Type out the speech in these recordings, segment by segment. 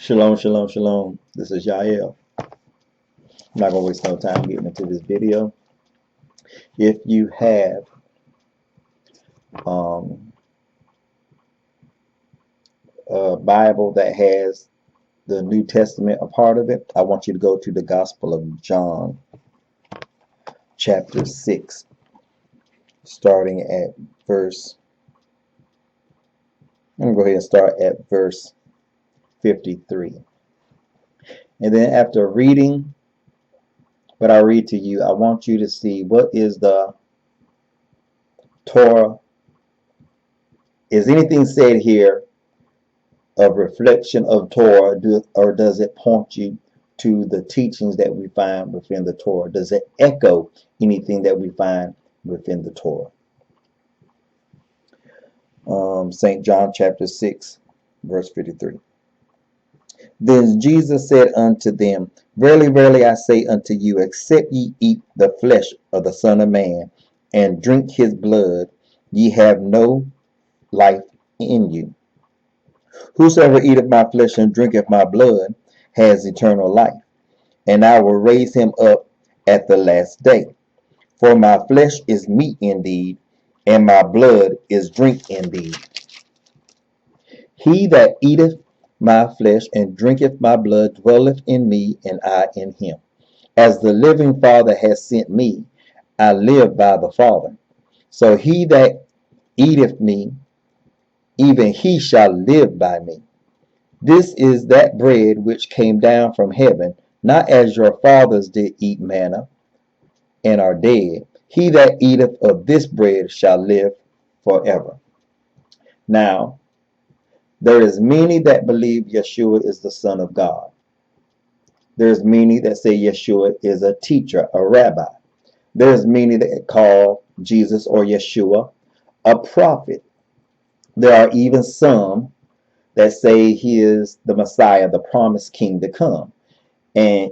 Shalom, shalom, shalom. This is Yael. I'm not going to waste no time getting into this video. If you have a Bible that has the New Testament a part of it, I want you to go to the Gospel of John, chapter 6, starting at verse, I'm going to go ahead and start at verse 53. And then after reading what I read to you, I want you to see what is the Torah. Is anything said here of reflection of Torah, or does it point you to the teachings that we find within the Torah? Does it echo anything that we find within the Torah? St. John chapter 6, verse 53. Then Jesus said unto them, Verily, verily, I say unto you, except ye eat the flesh of the Son of Man, and drink his blood, ye have no life in you. Whosoever eateth my flesh and drinketh my blood has eternal life, and I will raise him up at the last day. For my flesh is meat indeed, and my blood is drink indeed. He that eateth my flesh and drinketh my blood dwelleth in me, and I in him. As the living Father has sent me, I live by the Father. So he that eateth me, even he shall live by me. This is that bread which came down from heaven, not as your fathers did eat manna, and are dead. He that eateth of this bread shall live forever. Now, there is many that believe Yeshua is the Son of God. There's many that say Yeshua is a teacher, a rabbi. There's many that call Jesus or Yeshua a prophet. There are even some that say he is the Messiah, the promised king to come. And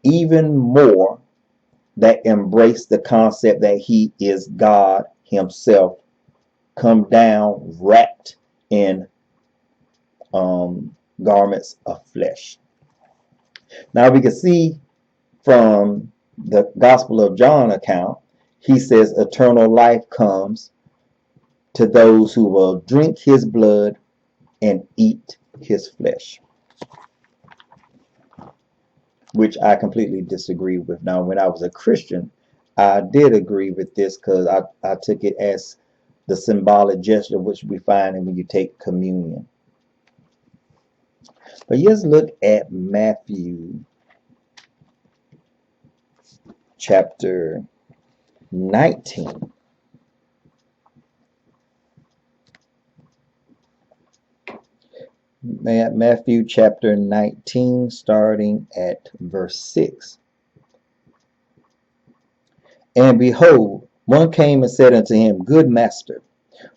even more that embrace the concept that he is God himself, come down wrapped in garments of flesh. Now we can see from the Gospel of John account, he says eternal life comes to those who will drink his blood and eat his flesh, which I completely disagree with. Now, when I was a Christian, I did agree with this because I took it as the symbolic gesture which we find when you take communion. But let's look at Matthew chapter 19. Matthew chapter 19, starting at verse 6. And behold, one came and said unto him, Good master,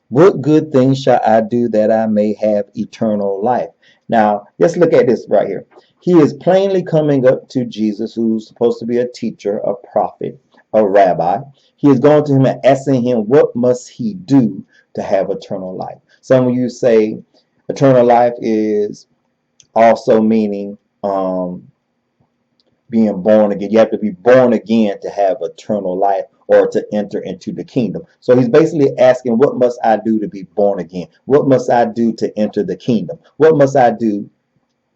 what good thing shall I do that I may have eternal life? Now, let's look at this right here. He is plainly coming up to Jesus, who's supposed to be a teacher, a prophet, a rabbi. He is going to him and asking him, what must he do to have eternal life? Some of you say eternal life is also meaning being born again. You have to be born again to have eternal life or to enter into the kingdom. So he's basically asking, what must I do to be born again? What must I do to enter the kingdom? What must I do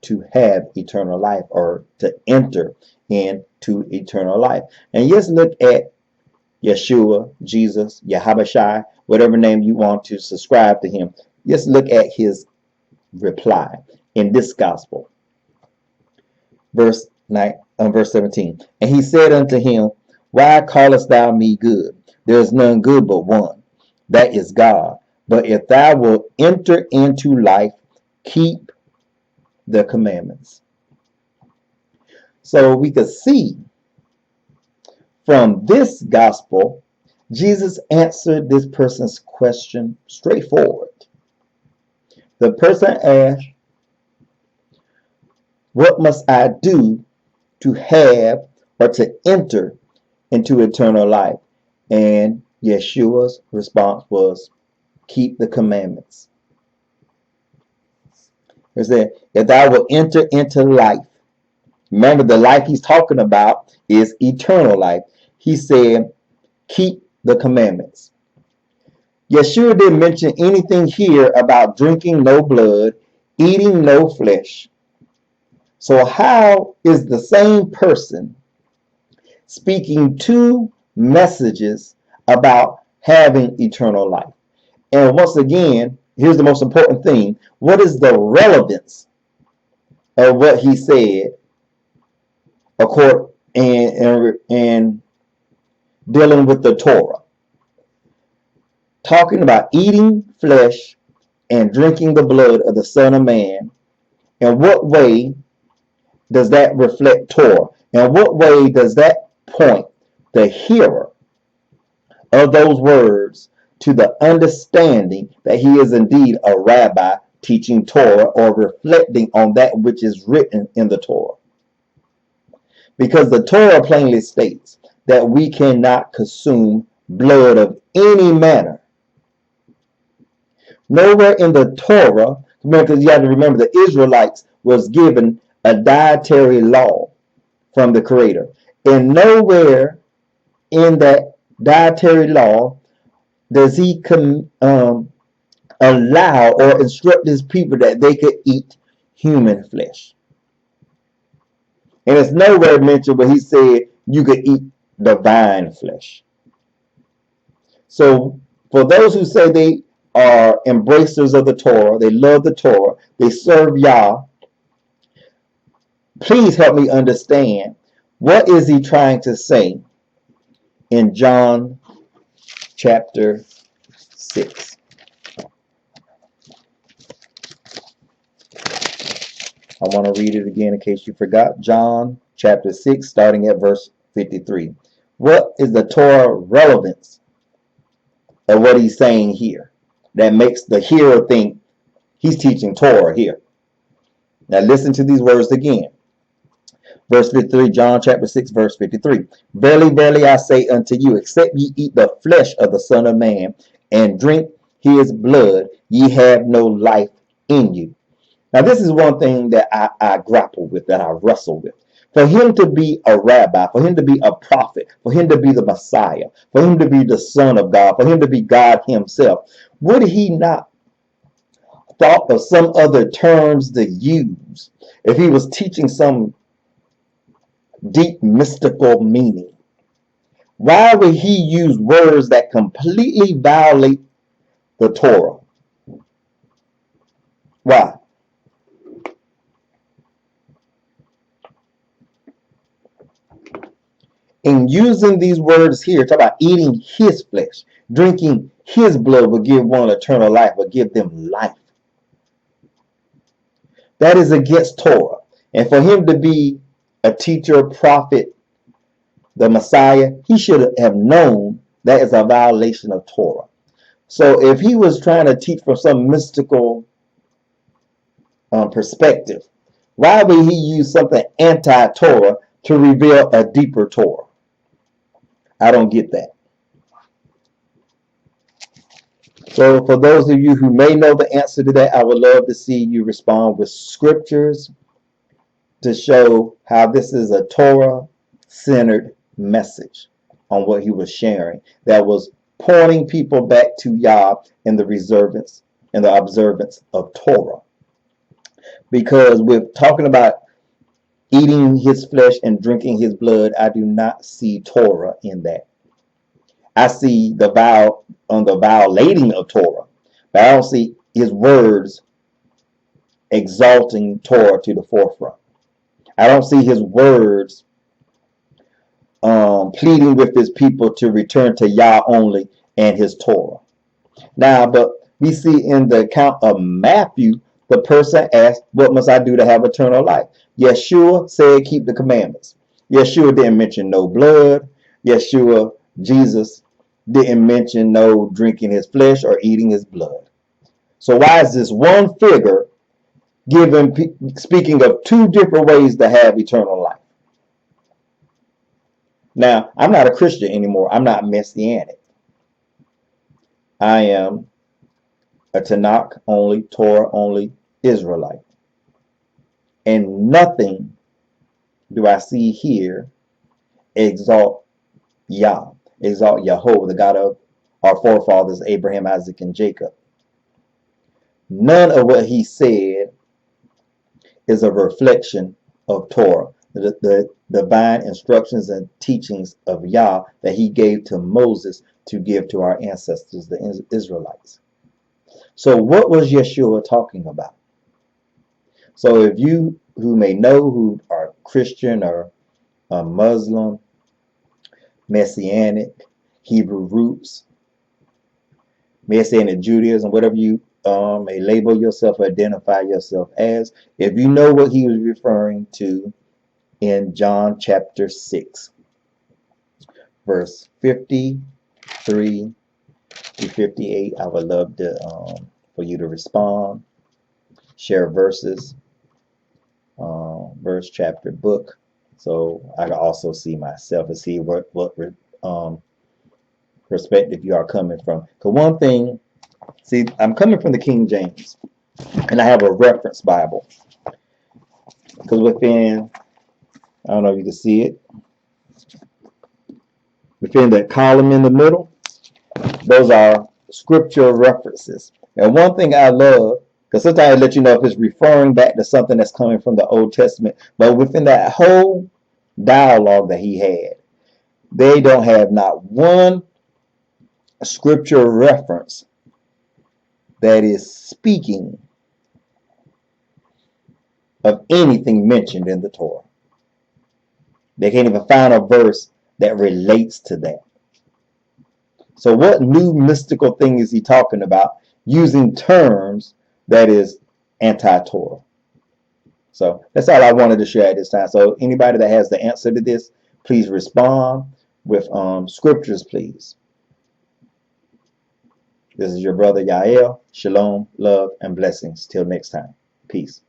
to have eternal life or to enter into eternal life? And let's look at Yeshua, Jesus, Yahabashai, whatever name you want to subscribe to him. Let's look at his reply in this gospel. Verse 17. And he said unto him, Why callest thou me good? There is none good but one, that is God. But if thou wilt enter into life, keep the commandments. So we could see from this gospel, Jesus answered this person's question straightforward. The person asked, what must I do to have or to enter into eternal life? And Yeshua's response was, keep the commandments. It said, if thou will enter into life. Remember, the life he's talking about is eternal life. He said, keep the commandments. Yeshua didn't mention anything here about drinking no blood, eating no flesh. So how is the same person speaking two messages about having eternal life? And once again, here's the most important thing. What is the relevance of what he said and dealing with the Torah? Talking about eating flesh and drinking the blood of the Son of Man. In what way does that reflect Torah? In what way does that point the hearer of those words to the understanding that he is indeed a rabbi teaching Torah or reflecting on that which is written in the Torah? Because the Torah plainly states that we cannot consume blood of any manner. Nowhere in the Torah, because you have to remember the Israelites was given a dietary law from the Creator. And nowhere in that dietary law does he allow or instruct his people that they could eat human flesh. And it's nowhere mentioned where he said you could eat divine flesh. So for those who say they are embracers of the Torah, they love the Torah, they serve Yah, please help me understand, what is he trying to say in John chapter 6? I want to read it again in case you forgot. John chapter 6, starting at verse 53. What is the Torah relevance of what he's saying here that makes the hearer think he's teaching Torah here? Now listen to these words again. Verse 53, John chapter 6, verse 53. Verily, verily, I say unto you, except ye eat the flesh of the Son of Man and drink his blood, ye have no life in you. Now, this is one thing that I grapple with, that I wrestle with. For him to be a rabbi, for him to be a prophet, for him to be the Messiah, for him to be the Son of God, for him to be God himself, would he not thought of some other terms to use if he was teaching some deep mystical meaning? Why would he use words that completely violate the Torah? Why? In using these words here, talk about eating his flesh, drinking his blood will give one eternal life, will give them life. That is against Torah. And for him to be a teacher, prophet, the Messiah, he should have known that is a violation of Torah. So if he was trying to teach from some mystical perspective, why would he use something anti-Torah to reveal a deeper Torah? I don't get that. So for those of you who may know the answer to that, I would love to see you respond with scriptures to show how this is a Torah-centered message on what he was sharing that was pointing people back to Yah in the observance of Torah. Because we're talking about eating his flesh and drinking his blood, I do not see Torah in that. I see the violating of Torah, but I don't see his words exalting Torah to the forefront. I don't see his words pleading with his people to return to Yah only and his Torah. Now, but we see in the account of Matthew, the person asked, what must I do to have eternal life? Yeshua said, keep the commandments. Yeshua didn't mention no blood. Jesus didn't mention no drinking his flesh or eating his blood. So why is this one figure speaking of two different ways to have eternal life? Now, I'm not a Christian anymore. I'm not Messianic. I am a Tanakh only, Torah only Israelite. And nothing do I see here exalt Yah, exalt Yahweh, the God of our forefathers, Abraham, Isaac, and Jacob. None of what he said is a reflection of Torah, the divine instructions and teachings of Yah that he gave to Moses to give to our ancestors, the Israelites. So what was Yeshua talking about? So if you who may know who are Christian or Muslim, Messianic, Hebrew roots, Messianic Judaism, whatever you may label yourself or identify yourself as, if you know what he was referring to in John chapter 6, verse 53 to 58, I would love to for you to respond, share verses, verse, chapter, book, so I can also see myself and see what perspective you are coming from. Because one thing, see, I'm coming from the King James, and I have a reference Bible. Because within, I don't know if you can see it, within that column in the middle, those are scriptural references. And one thing I love, because sometimes I let you know if it's referring back to something that's coming from the Old Testament, but within that whole dialogue that he had, they don't have not one scripture reference that is speaking of anything mentioned in the Torah. They can't even find a verse that relates to that. So what new mystical thing is he talking about using terms that is anti-Torah? So that's all I wanted to share at this time. So anybody that has the answer to this, please respond with scriptures, please. This is your brother Yael. Shalom, love, and blessings. Till next time. Peace.